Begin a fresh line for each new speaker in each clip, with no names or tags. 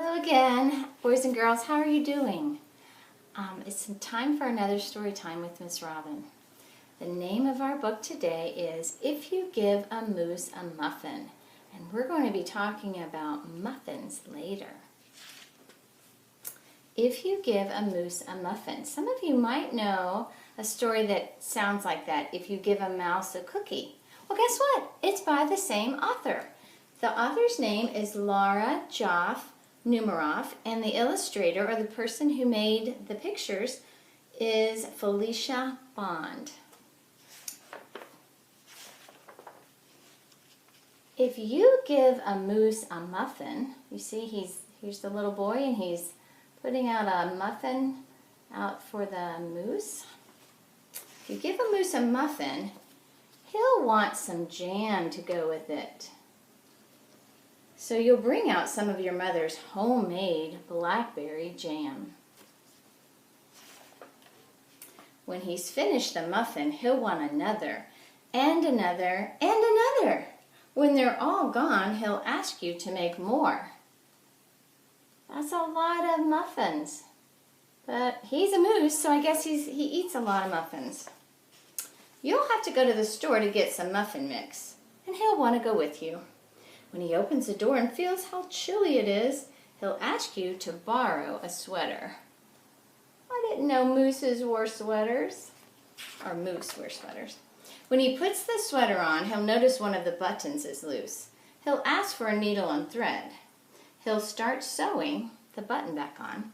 Hello again, boys and girls. How are you doing? It's time for another story time with Ms. Robin. The name of our book today is If You Give a Moose a Muffin, and we're going to be talking about muffins later. If you give a moose a muffin. Some of you might know a story that sounds like that. If you give a mouse a cookie. Well, guess what? It's by the same author. The author's name is Laura Joffe Numeroff, and the illustrator, or the person who made the pictures, is Felicia Bond. If you give a moose a muffin, you see here's the little boy and he's putting out a muffin out for the moose. If you give a moose a muffin, he'll want some jam to go with it. So you'll bring out some of your mother's homemade blackberry jam. When he's finished the muffin, he'll want another, and another, and another. When they're all gone, he'll ask you to make more. That's a lot of muffins. But he's a moose, so I guess he eats a lot of muffins. You'll have to go to the store to get some muffin mix, and he'll want to go with you. When he opens the door and feels how chilly it is, he'll ask you to borrow a sweater. I didn't know mooses wore sweaters, or moose wear sweaters. When he puts the sweater on, he'll notice one of the buttons is loose. He'll ask for a needle and thread. He'll start sewing the button back on.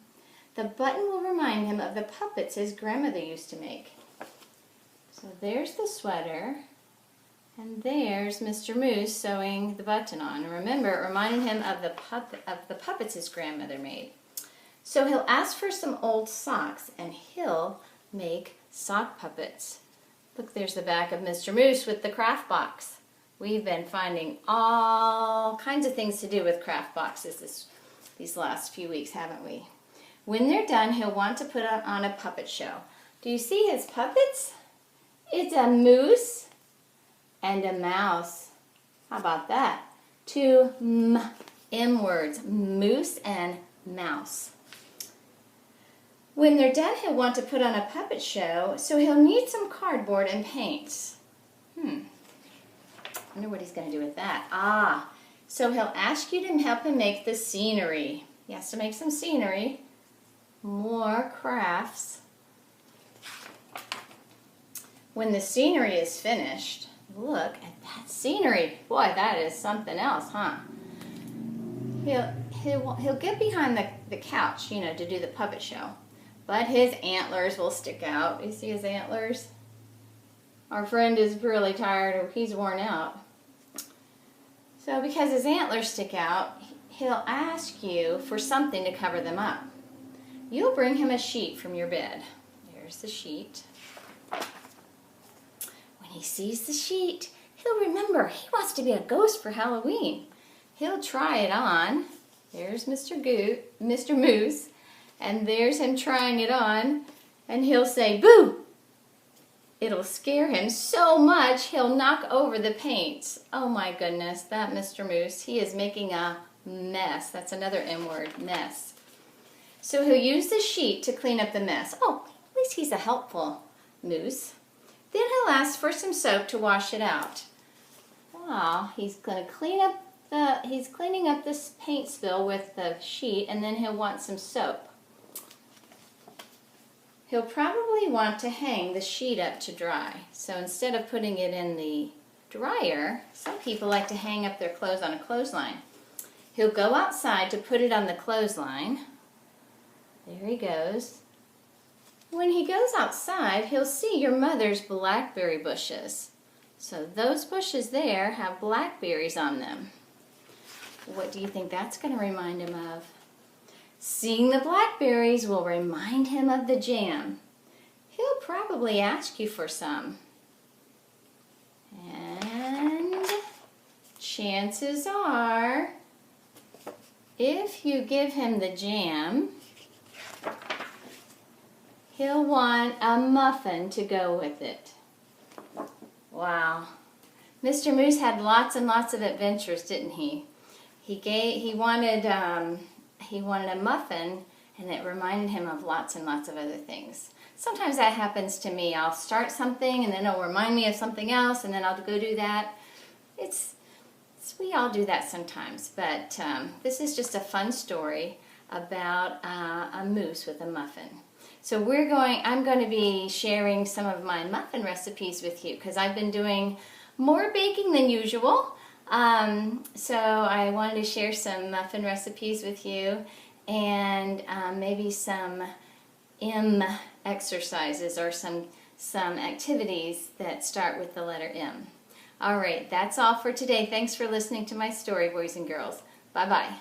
The button will remind him of the puppets his grandmother used to make. So there's the sweater. And there's Mr. Moose sewing the button on. And remember, it reminded him of the puppets his grandmother made. So he'll ask for some old socks, and he'll make sock puppets. Look, there's the back of Mr. Moose with the craft box. We've been finding all kinds of things to do with craft boxes these last few weeks, haven't we? When they're done, he'll want to put on a puppet show. Do you see his puppets? It's a moose and a mouse. How about that? Two M words, moose and mouse. When they're done, he'll want to put on a puppet show, so he'll need some cardboard and paints. I wonder what he's going to do with that. So he'll ask you to help him make the scenery. He has to make some scenery. More crafts. When the scenery is finished, look at that scenery. Boy, that is something else, huh? He'll get behind the couch, to do the puppet show. But his antlers will stick out. You see his antlers? Our friend is really tired. He's worn out. So because his antlers stick out, he'll ask you for something to cover them up. You'll bring him a sheet from your bed. There's the sheet. When he sees the sheet, he'll remember he wants to be a ghost for Halloween. He'll try it on. There's Mr. Moose, and there's him trying it on, and he'll say, "Boo!" It'll scare him so much he'll knock over the paints. Oh my goodness, that Mr. Moose, he is making a mess. That's another M word, mess. So he'll use the sheet to clean up the mess. Oh, at least he's a helpful moose. Then he'll ask for some soap to wash it out. Wow, he's cleaning up this paint spill with the sheet, and then he'll want some soap. He'll probably want to hang the sheet up to dry. So instead of putting it in the dryer, some people like to hang up their clothes on a clothesline. He'll go outside to put it on the clothesline. There he goes. When he goes outside, he'll see your mother's blackberry bushes. So those bushes there have blackberries on them. What do you think that's going to remind him of? Seeing the blackberries will remind him of the jam. He'll probably ask you for some. And chances are, if you give him the jam, he'll want a muffin to go with it. Wow. Mr. Moose had lots and lots of adventures, didn't he? He wanted he wanted a muffin, and it reminded him of lots and lots of other things. Sometimes that happens to me. I'll start something, and then it'll remind me of something else, and then I'll go do that. We all do that sometimes, but this is just a fun story about a moose with a muffin. So I'm going to be sharing some of my muffin recipes with you because I've been doing more baking than usual. So I wanted to share some muffin recipes with you, and maybe some M exercises or some activities that start with the letter M. All right, that's all for today. Thanks for listening to my story, boys and girls. Bye-bye.